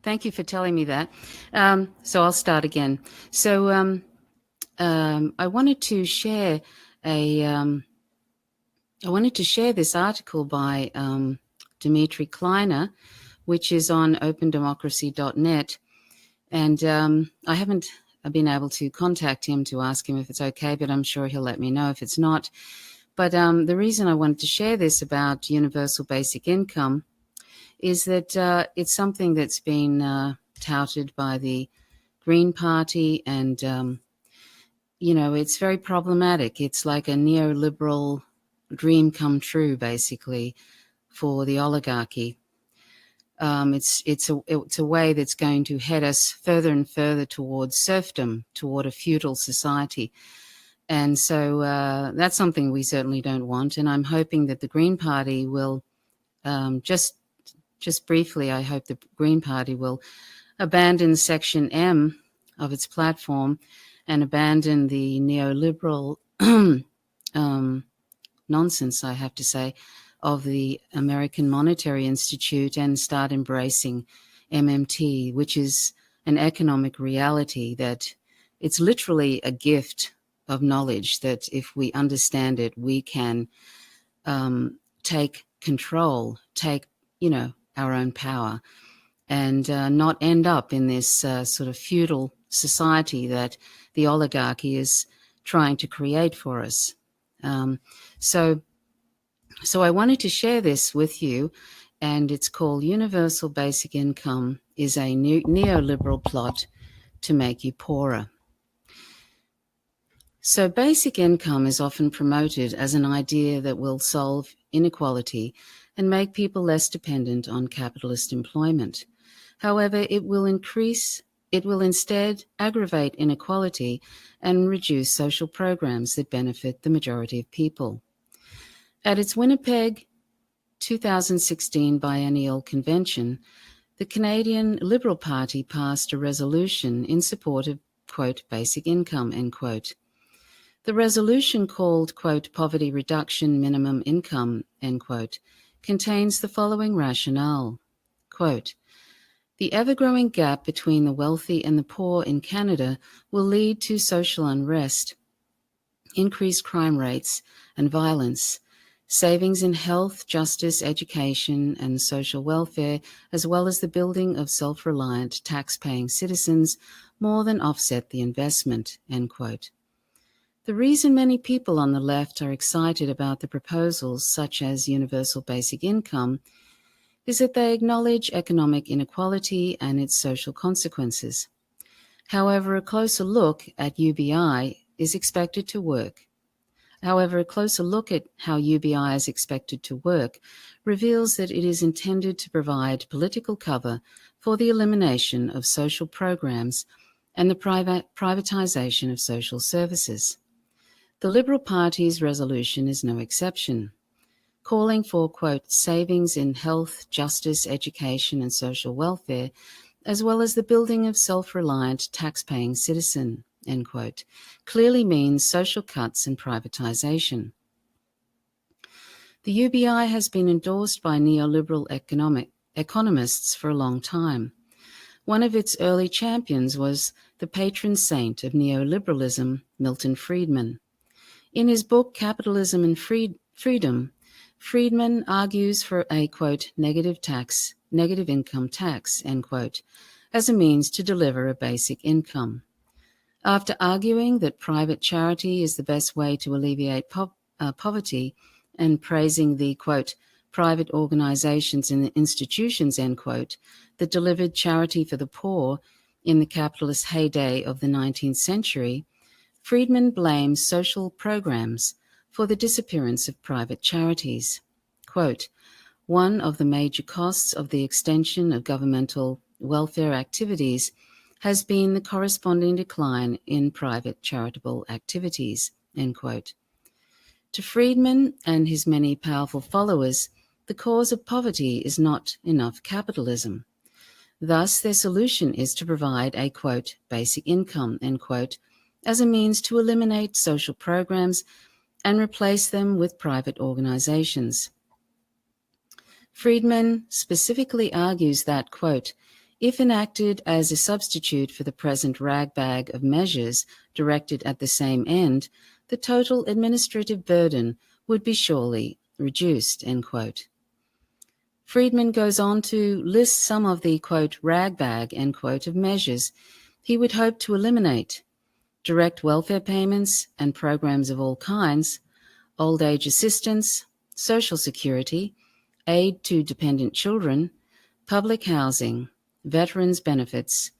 Thank you for telling me that. So I'll start again. So I wanted to share this article by Dimitri Kleiner, which is on opendemocracy.net. And I haven't been able to contact him to ask him if it's okay, but I'm sure he'll let me know if it's not. But the reason I wanted to share this about universal basic income is that it's something that's been touted by the Green Party, and, it's very problematic. It's like a neoliberal dream come true, basically, for the oligarchy. It's a way that's going to head us further and further towards serfdom, toward a feudal society. And so that's something we certainly don't want. And I'm hoping that the Green Party will, just briefly, I hope the Green Party will abandon Section M of its platform and abandon the neoliberal nonsense, I have to say, of the American Monetary Institute and start embracing MMT, which is an economic reality that it's literally a gift of knowledge that if we understand it, we can take control, take, our own power, and not end up in this sort of feudal society that the oligarchy is trying to create for us. So I wanted to share this with you, and it's called Universal Basic Income is a Neoliberal Plot to Make You Poorer. So basic income is often promoted as an idea that will solve inequality and make people less dependent on capitalist employment. However, it will instead aggravate inequality and reduce social programs that benefit the majority of people. At its Winnipeg 2016 biennial convention, the Canadian Liberal Party passed a resolution in support of, quote, basic income, end quote. The resolution called, quote, poverty reduction minimum income, end quote, contains the following rationale, quote, the ever-growing gap between the wealthy and the poor in Canada will lead to social unrest, increased crime rates and violence, savings in health, justice, education, and social welfare, as well as the building of self-reliant, tax-paying citizens more than offset the investment, end quote. The reason many people on the left are excited about the proposals such as universal basic income is that they acknowledge economic inequality and its social consequences. However, a closer look at UBI is expected to work. However, a closer look at how UBI is expected to work reveals that it is intended to provide political cover for the elimination of social programs and the privatization of social services. The Liberal Party's resolution is no exception, calling for, quote, savings in health, justice, education, and social welfare, as well as the building of self-reliant, tax-paying citizen, end quote, clearly means social cuts and privatization. The UBI has been endorsed by neoliberal economists for a long time. One of its early champions was the patron saint of neoliberalism, Milton Friedman. In his book, Capitalism and Freedom, Friedman argues for a, quote, negative income tax, end quote, as a means to deliver a basic income. After arguing that private charity is the best way to alleviate poverty and praising the, quote, private organizations and institutions, end quote, that delivered charity for the poor in the capitalist heyday of the 19th century, Friedman blames social programs for the disappearance of private charities. Quote, one of the major costs of the extension of governmental welfare activities has been the corresponding decline in private charitable activities, end quote. To Friedman and his many powerful followers, the cause of poverty is not enough capitalism. Thus, their solution is to provide a, quote, basic income, end quote, as a means to eliminate social programs and replace them with private organizations. Friedman specifically argues that, quote, If enacted as a substitute for the present ragbag of measures directed at the same end, the total administrative burden would be surely reduced, end quote. Friedman goes on to list some of the, quote, ragbag, end quote, of measures he would hope to eliminate: direct welfare payments and programs of all kinds, old age assistance, social security, aid to dependent children, public housing, veterans benefits,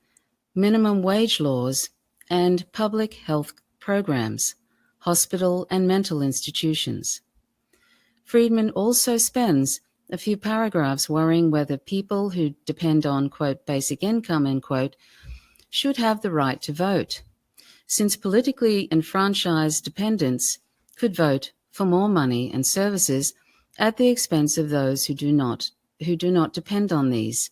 minimum wage laws, and public health programs, hospital and mental institutions. Friedman also spends a few paragraphs worrying whether people who depend on, quote, basic income, end quote, should have the right to vote, since politically enfranchised dependents could vote for more money and services at the expense of those who do not depend on these.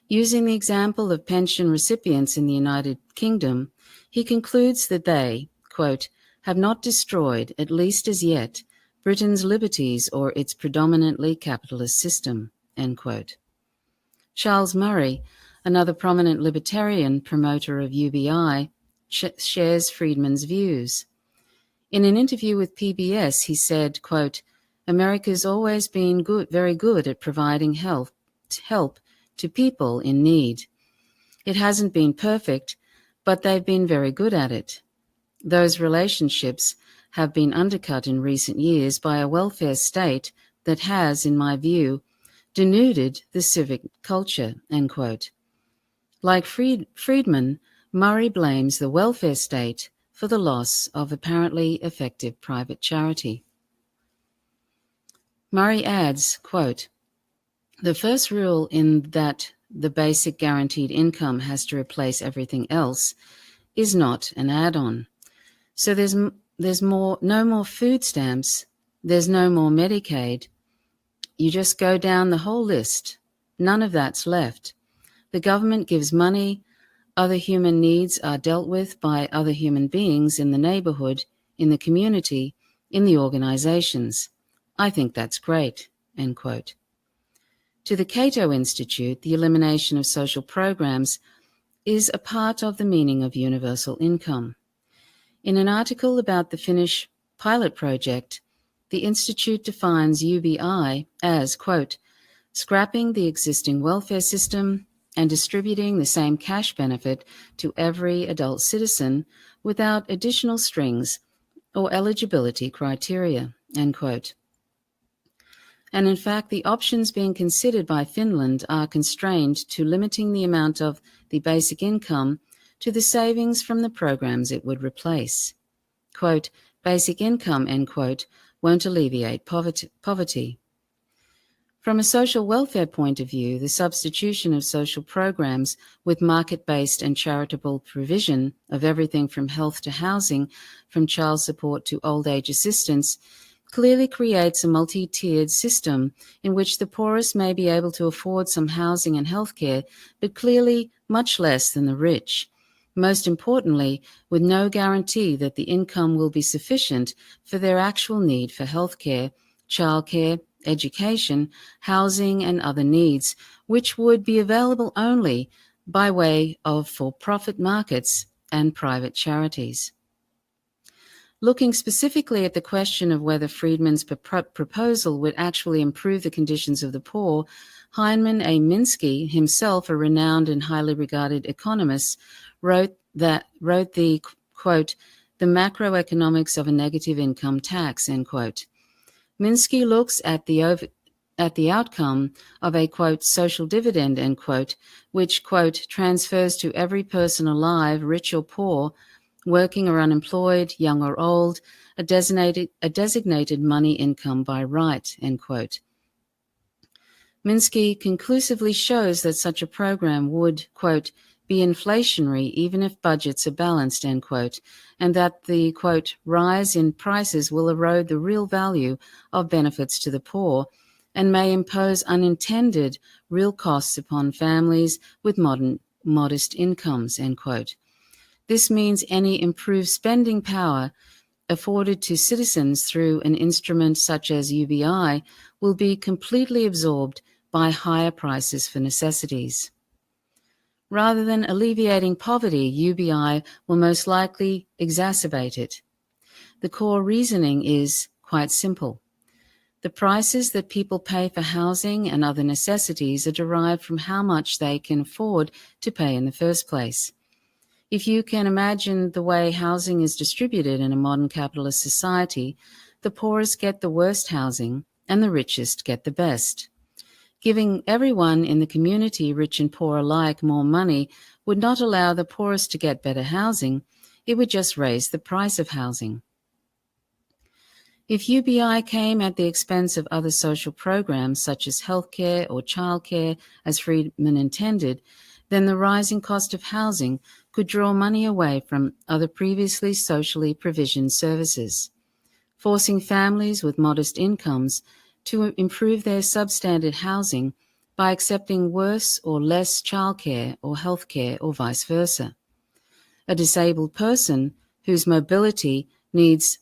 Using the example of pension recipients in the United Kingdom, he concludes that they, quote, have not destroyed, at least as yet, Britain's liberties or its predominantly capitalist system, end quote. Charles Murray, another prominent libertarian promoter of UBI, shares Friedman's views. In an interview with PBS, he said, quote, America's always been very good at providing help to people in need. It hasn't been perfect, but they've been very good at it. Those relationships have been undercut in recent years by a welfare state that has, in my view, denuded the civic culture, end quote. Like Friedman, Murray blames the welfare state for the loss of apparently effective private charity. Murray adds, quote, the first rule in that the basic guaranteed income has to replace everything else is not an add-on. So there's no more food stamps, there's no more Medicaid. You just go down the whole list. None of that's left. The government gives money, other human needs are dealt with by other human beings in the neighborhood, in the community, in the organizations. I think that's great, end quote. To the Cato Institute, the elimination of social programs is a part of the meaning of universal income. In an article about the Finnish pilot project, the Institute defines UBI as, quote, scrapping the existing welfare system and distributing the same cash benefit to every adult citizen without additional strings or eligibility criteria, end quote. And in fact, the options being considered by Finland are constrained to limiting the amount of the basic income to the savings from the programs it would replace. Quote, basic income, end quote, won't alleviate poverty. From a social welfare point of view, the substitution of social programs with market-based and charitable provision of everything from health to housing, from child support to old age assistance, clearly creates a multi-tiered system in which the poorest may be able to afford some housing and healthcare, but clearly much less than the rich. Most importantly, with no guarantee that the income will be sufficient for their actual need for healthcare, childcare, education, housing, and other needs, which would be available only by way of for-profit markets and private charities. Looking specifically at the question of whether Friedman's proposal would actually improve the conditions of the poor, Hyman A. Minsky, himself a renowned and highly regarded economist, wrote the, quote, the macroeconomics of a negative income tax, end quote. Minsky looks at the outcome of a, quote, social dividend, end quote, which, quote, transfers to every person alive, rich or poor, working or unemployed, young or old, a designated money income by right, end quote. Minsky conclusively shows that such a program would, quote, be inflationary even if budgets are balanced, end quote, and that the, quote, rise in prices will erode the real value of benefits to the poor and may impose unintended real costs upon families with modest incomes, end quote. This means any improved spending power afforded to citizens through an instrument such as UBI will be completely absorbed by higher prices for necessities. Rather than alleviating poverty, UBI will most likely exacerbate it. The core reasoning is quite simple. The prices that people pay for housing and other necessities are derived from how much they can afford to pay in the first place. If you can imagine the way housing is distributed in a modern capitalist society, the poorest get the worst housing and the richest get the best. Giving everyone in the community, rich and poor alike, more money would not allow the poorest to get better housing. It would just raise the price of housing. If UBI came at the expense of other social programs such as healthcare or childcare, as Friedman intended, then the rising cost of housing could draw money away from other previously socially provisioned services, forcing families with modest incomes to improve their substandard housing by accepting worse or less childcare or healthcare or vice versa. A disabled person whose mobility needs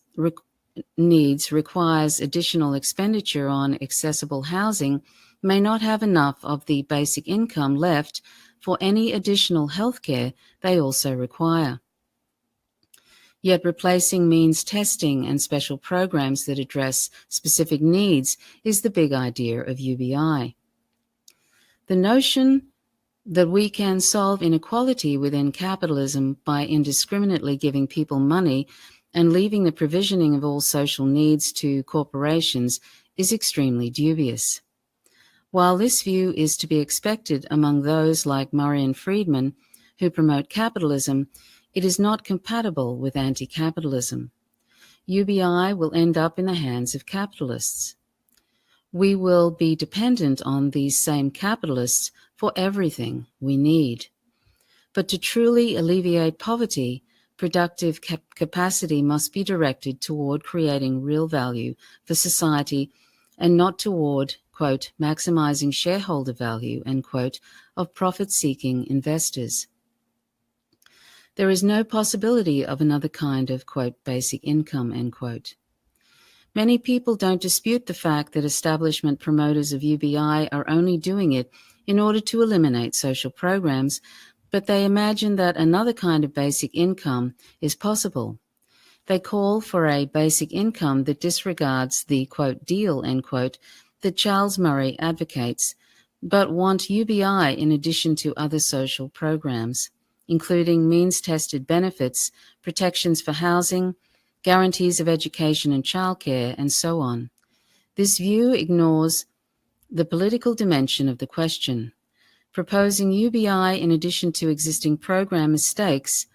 requires additional expenditure on accessible housing may not have enough of the basic income left for any additional healthcare they also require. Yet replacing means testing and special programs that address specific needs is the big idea of UBI. The notion that we can solve inequality within capitalism by indiscriminately giving people money and leaving the provisioning of all social needs to corporations is extremely dubious. While this view is to be expected among those like Murray and Friedman who promote capitalism, it is not compatible with anti-capitalism. UBI will end up in the hands of capitalists. We will be dependent on these same capitalists for everything we need. But to truly alleviate poverty, productive capacity must be directed toward creating real value for society and not toward, quote, maximizing shareholder value, end quote, of profit-seeking investors. There is no possibility of another kind of, quote, basic income, end quote. Many people don't dispute the fact that establishment promoters of UBI are only doing it in order to eliminate social programs, but they imagine that another kind of basic income is possible. They call for a basic income that disregards the, quote, deal, end quote, that Charles Murray advocates, but want UBI in addition to other social programs, including means-tested benefits, protections for housing, guarantees of education and childcare, and so on. This view ignores the political dimension of the question. Proposing UBI in addition to existing program mistakes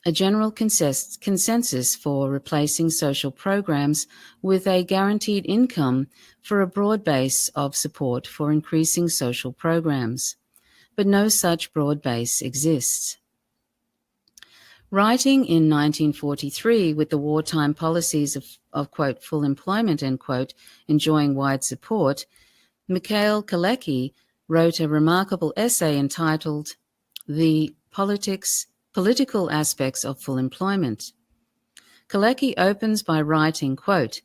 a general consensus for replacing social programs with a guaranteed income for a broad base of support for increasing social programs. But no such broad base exists. Writing in 1943 with the wartime policies of quote, full employment, end quote, enjoying wide support, Mikhail Kalecki wrote a remarkable essay entitled The Political Aspects of Full Employment. Kalecki opens by writing, quote,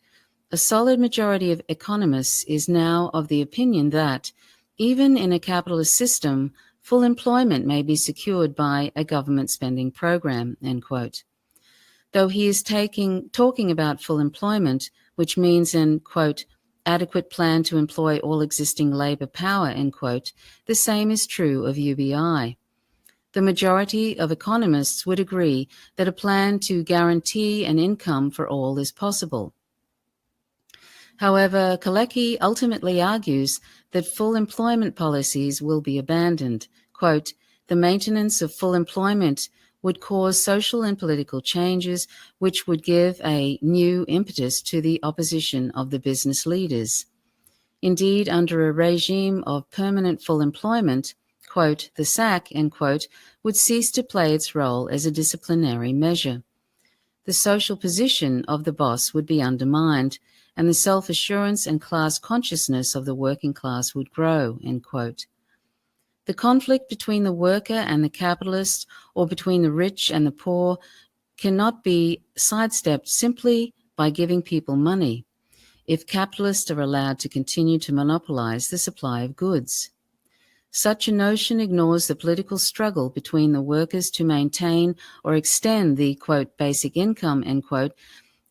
a solid majority of economists is now of the opinion that, even in a capitalist system, full employment may be secured by a government spending program, end quote. Though he is talking about full employment, which means an, quote, adequate plan to employ all existing labor power, end quote, the same is true of UBI. The majority of economists would agree that a plan to guarantee an income for all is possible. However, Kalecki ultimately argues that full employment policies will be abandoned. Quote, the maintenance of full employment would cause social and political changes which would give a new impetus to the opposition of the business leaders. Indeed, under a regime of permanent full employment, quote, the sack, end quote, would cease to play its role as a disciplinary measure. The social position of the boss would be undermined, and the self-assurance and class consciousness of the working class would grow, end quote. The conflict between the worker and the capitalist, or between the rich and the poor, cannot be sidestepped simply by giving people money. if capitalists are allowed to continue to monopolize the supply of goods. Such a notion ignores the political struggle between the workers to maintain or extend the, quote, basic income, end quote,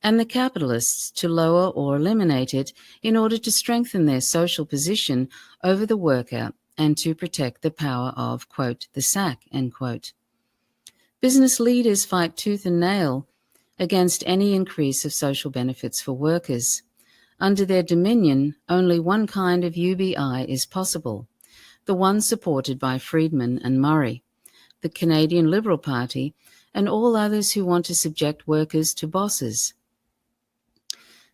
and the capitalists to lower or eliminate it in order to strengthen their social position over the worker and to protect the power of, quote, the sack, end quote. Business leaders fight tooth and nail against any increase of social benefits for workers. Under their dominion, only one kind of UBI is possible, the one supported by Friedman and Murray, the Canadian Liberal Party, and all others who want to subject workers to bosses.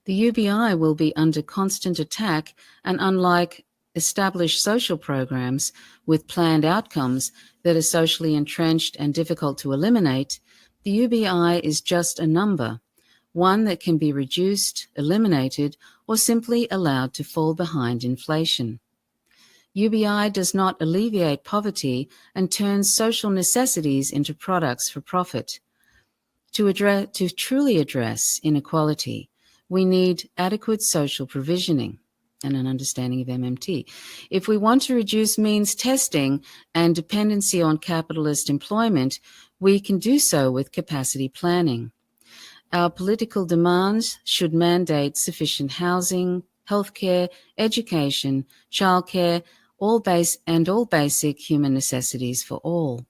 The UBI will be under constant attack, and unlike established social programs with planned outcomes that are socially entrenched and difficult to eliminate, the UBI is just a number, one that can be reduced, eliminated, or simply allowed to fall behind inflation. UBI does not alleviate poverty and turns social necessities into products for profit. To truly address inequality, we need adequate social provisioning and an understanding of MMT. If we want to reduce means testing and dependency on capitalist employment, we can do so with capacity planning. Our political demands should mandate sufficient housing, healthcare, education, childcare, all basic human necessities for all.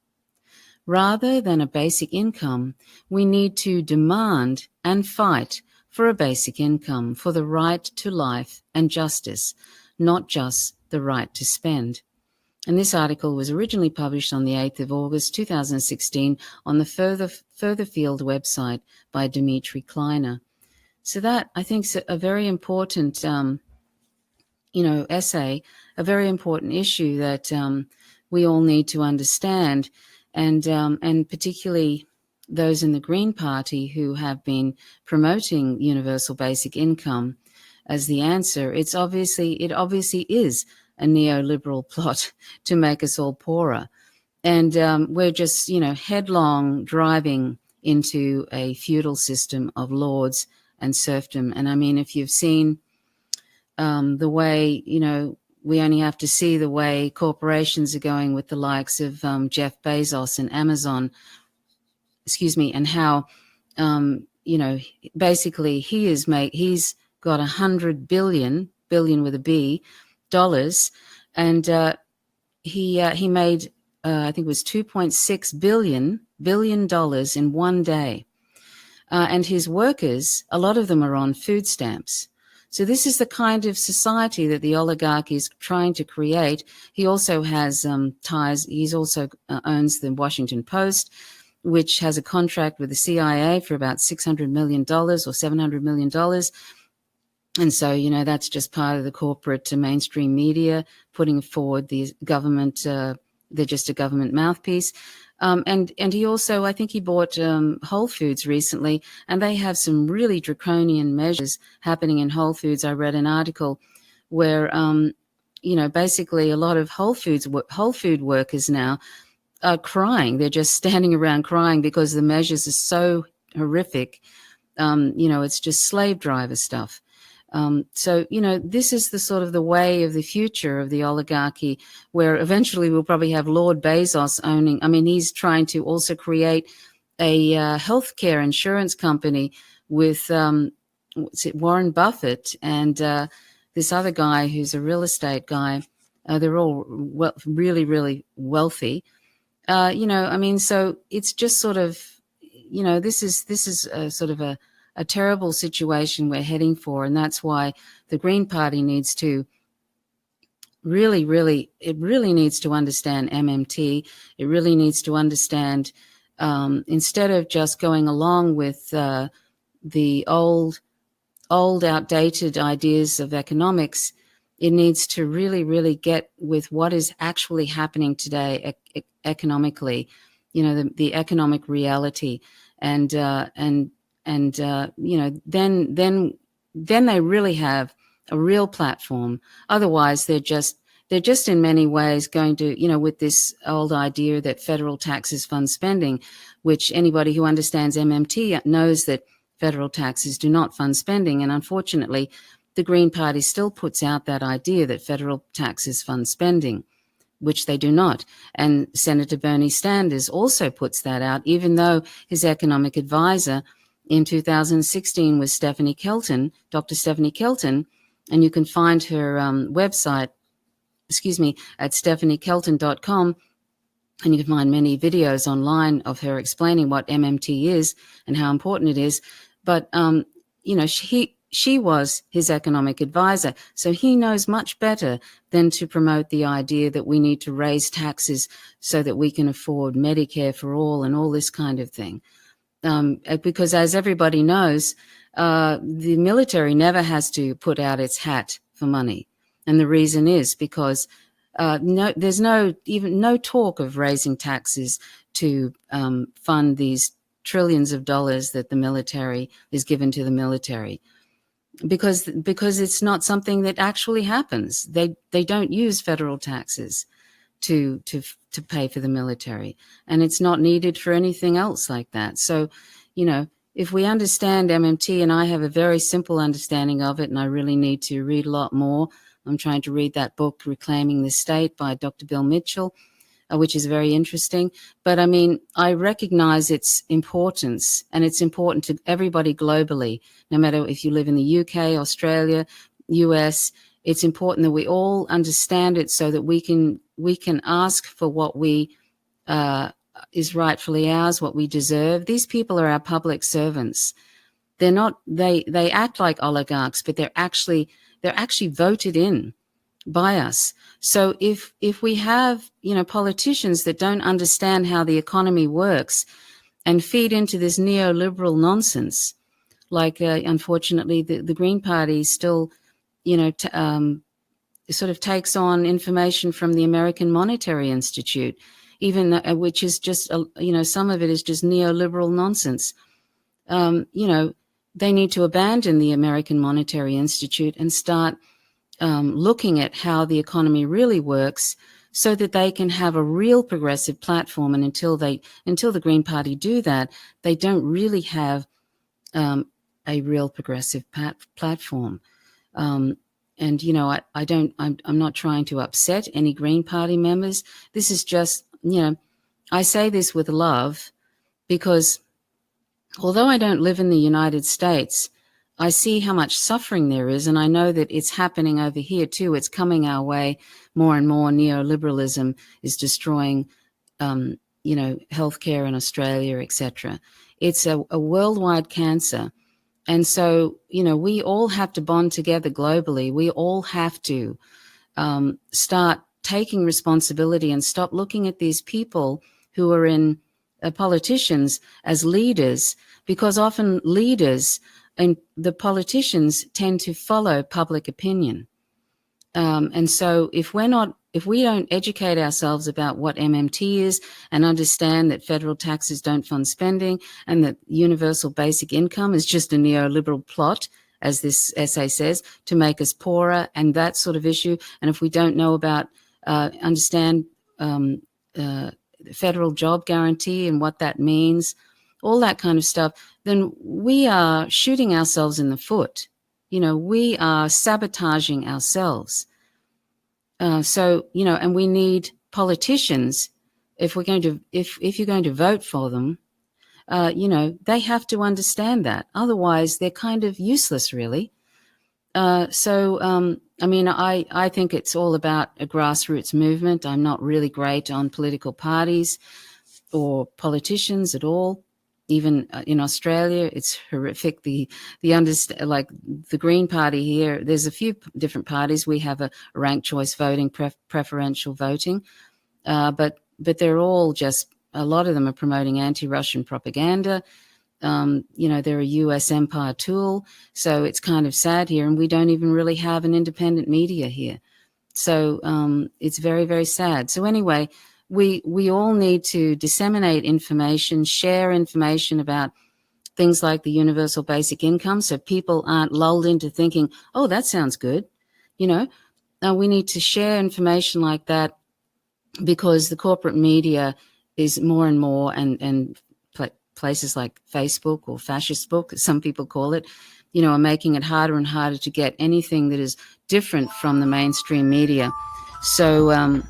Rather than a basic income, we need to demand and fight for a basic income, for the right to life and justice, not just the right to spend. And this article was originally published on the 8th of August 2016 on the Further Field website by Dimitri Kleiner. So that, I think, is a very important essay, a very important issue that we all need to understand, and particularly those in the Green Party who have been promoting universal basic income as the answer. It obviously is a neoliberal plot to make us all poorer, and we're just headlong driving into a feudal system of lords and serfdom. And I mean, if you've seen the way, we only have to see the way corporations are going with the likes of Jeff Bezos and Amazon, and how, basically he's got 100 billion with a B, dollars, and he made, I think it was $2.6 billion in one day. And his workers, a lot of them are on food stamps. So this is the kind of society that the oligarchy is trying to create. He also has ties. He also owns the Washington Post, which has a contract with the CIA for about $600 million or $700 million. And so, that's just part of the corporate mainstream media putting forward the government. They're just a government mouthpiece. And he also, I think he bought Whole Foods recently, and they have some really draconian measures happening in Whole Foods. I read an article where, basically a lot of Whole Food workers now are crying. They're just standing around crying because the measures are so horrific. It's just slave driver stuff. So, this is the sort of the way of the future of the oligarchy, where eventually we'll probably have Lord Bezos owning. I mean, he's trying to also create a healthcare insurance company with Warren Buffett and this other guy who's a real estate guy. They're all really, really wealthy. So it's just sort of, this is a sort of a terrible situation we're heading for, and that's why the Green Party needs to really needs to understand MMT. It really needs to understand, instead of just going along with the old outdated ideas of economics, it needs to really get with what is actually happening today economically, the economic reality, and then they really have a real platform. Otherwise, they're just in many ways going to, with this old idea that federal taxes fund spending, which anybody who understands MMT knows that federal taxes do not fund spending. And unfortunately, the Green Party still puts out that idea that federal taxes fund spending, which they do not. And Senator Bernie Sanders also puts that out, even though his economic advisor in 2016 was Stephanie Kelton, Dr. Stephanie Kelton, and you can find her website, at stephaniekelton.com, and you can find many videos online of her explaining what MMT is and how important it is. But, she was his economic advisor, so he knows much better than to promote the idea that we need to raise taxes so that we can afford Medicare for all and all this kind of thing. Because as everybody knows, the military never has to put out its hat for money. And the reason is because there's no talk of raising taxes to fund these trillions of dollars that the military is given to the military. Because it's not something that actually happens. They don't use federal taxes to pay for the military, and it's not needed for anything else like that. So, if we understand MMT, and I have a very simple understanding of it, and I really need to read a lot more. I'm trying to read that book, Reclaiming the State by Dr. Bill Mitchell, which is very interesting. But I mean, I recognize its importance, and it's important to everybody globally, no matter if you live in the UK, Australia, US. It's important that we all understand it so that we can ask for what is rightfully ours, what we deserve. These people are our public servants. They're not, they act like oligarchs, but they're actually voted in by us. So if we have, politicians that don't understand how the economy works and feed into this neoliberal nonsense, like unfortunately the Green Party still, sort of takes on information from the American Monetary Institute, even which is just, some of it is just neoliberal nonsense. They need to abandon the American Monetary Institute and start looking at how the economy really works so that they can have a real progressive platform. And until the Green Party do that, they don't really have a real progressive platform. I'm not trying to upset any Green Party members. This is just, I say this with love because although I don't live in the United States, I see how much suffering there is, and I know that it's happening over here too. It's coming our way more and more. Neoliberalism is destroying, healthcare in Australia, etc. It's a worldwide cancer. And so, we all have to bond together globally. We all have to start taking responsibility and stop looking at these people who are in politicians as leaders, because often leaders and the politicians tend to follow public opinion. And so if we don't educate ourselves about what MMT is and understand that federal taxes don't fund spending and that universal basic income is just a neoliberal plot, as this essay says, to make us poorer and that sort of issue, and if we don't know about, understand federal job guarantee and what that means, all that kind of stuff, then we are shooting ourselves in the foot. We are sabotaging ourselves. And we need politicians. If you're going to vote for them, they have to understand that. Otherwise, they're kind of useless, really. I think it's all about a grassroots movement. I'm not really great on political parties or politicians at all. Even in Australia, it's horrific. The Green Party here, there's a few different parties. We have a ranked choice voting, preferential voting, but they're all just, a lot of them are promoting anti-Russian propaganda. They're a U.S. empire tool, so it's kind of sad here, and we don't even really have an independent media here. So it's very, very sad. So anyway, we all need to disseminate information, share information about things like the universal basic income, so people aren't lulled into thinking, oh, that sounds good. We need to share information like that because the corporate media is more and more, and places like Facebook or fascist book, as some people call it, are making it harder and harder to get anything that is different from the mainstream media. So,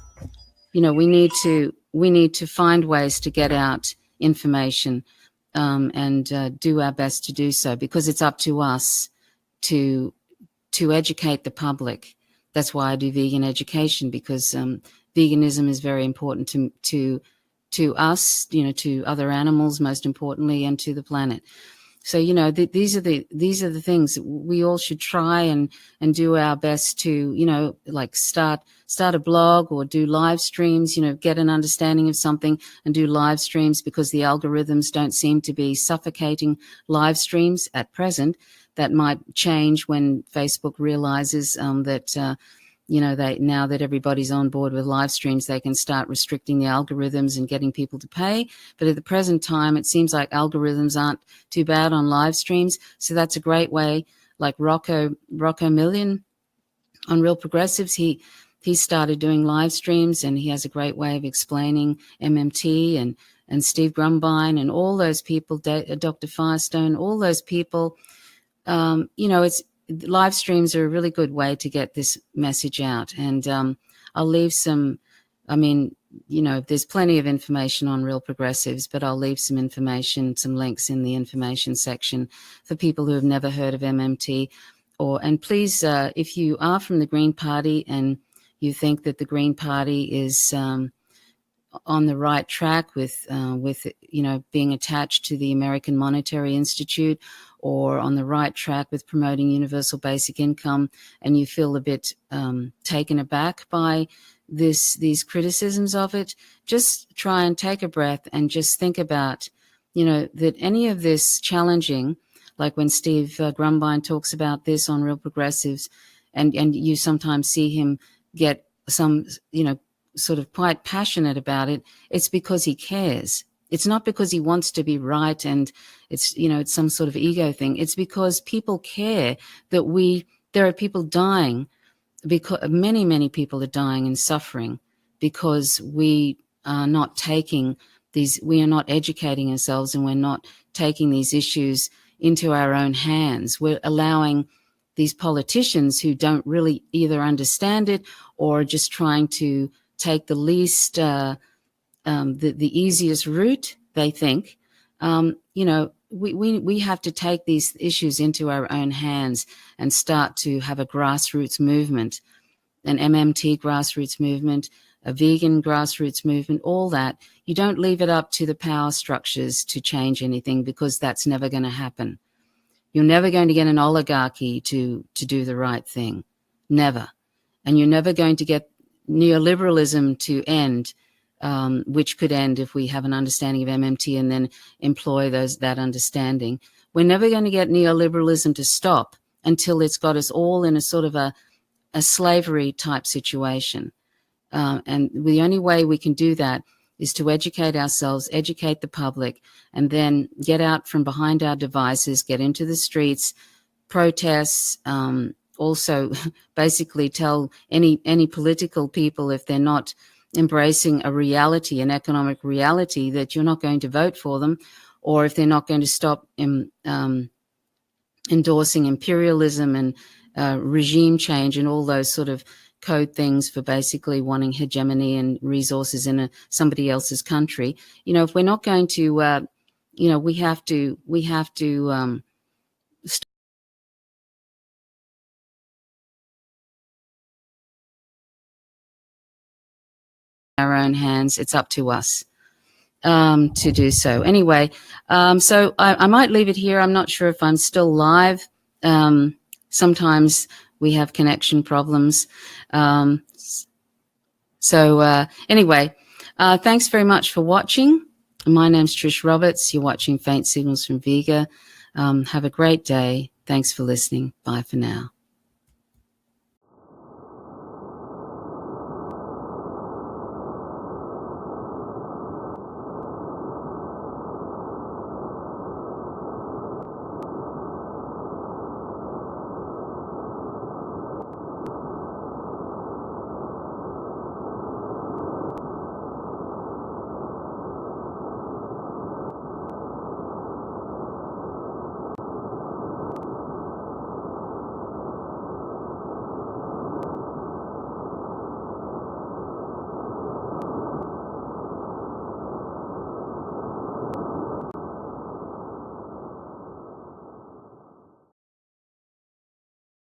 we need to find ways to get out information, and do our best to do so, because it's up to us to educate the public. That's why I do vegan education, because veganism is very important to us, to other animals, most importantly, and to the planet. So, these are the things that we all should try and do our best to, like start a blog or do live streams, get an understanding of something and do live streams, because the algorithms don't seem to be suffocating live streams at present. That might change when Facebook realizes that, now that everybody's on board with live streams, they can start restricting the algorithms and getting people to pay. But at the present time, it seems like algorithms aren't too bad on live streams. So that's a great way. Like Rocco Million on Real Progressives, he started doing live streams, and he has a great way of explaining MMT and Steve Grumbine and all those people, Dr. Firestone, all those people. It's live streams are a really good way to get this message out. And I'll leave some, there's plenty of information on Real Progressives, but I'll leave some information, some links in the information section for people who have never heard of MMT. And please, if you are from the Green Party and you think that the Green Party is on the right track with being attached to the American Monetary Institute, or on the right track with promoting universal basic income, and you feel a bit taken aback by these criticisms of it, just try and take a breath and just think about, that any of this challenging, like when Steve Grumbine talks about this on Real Progressives, and you sometimes see him get some, sort of quite passionate about it, it's because he cares. It's not because he wants to be right and it's some sort of ego thing. It's because people care that there are people dying, because many people are dying and suffering because we are not educating ourselves, and we're not taking these issues into our own hands. We're allowing these politicians who don't really either understand it or are just trying to take the least, the easiest route, they think. We have to take these issues into our own hands and start to have a grassroots movement, an MMT grassroots movement, a vegan grassroots movement, all that. You don't leave it up to the power structures to change anything, because that's never going to happen. You're never going to get an oligarchy to do the right thing. Never. And you're never going to get neoliberalism to end, which could end if we have an understanding of MMT and then employ that understanding. We're never going to get neoliberalism to stop until it's got us all in a sort of a slavery type situation. And the only way we can do that is to educate ourselves, educate the public, and then get out from behind our devices, get into the streets, protests, also basically tell any political people, if they're not embracing a reality, an economic reality, that you're not going to vote for them, or if they're not going to stop endorsing imperialism and regime change and all those sort of code things for basically wanting hegemony and resources in somebody else's country. If we're not going to, we have to our own hands. It's up to us to do so. Anyway, so I might leave it here. I'm not sure if I'm still live. Sometimes we have connection problems. Anyway, thanks very much for watching. My name's Trish Roberts. You're watching Faint Signals from Vega. Have a great day. Thanks for listening. Bye for now.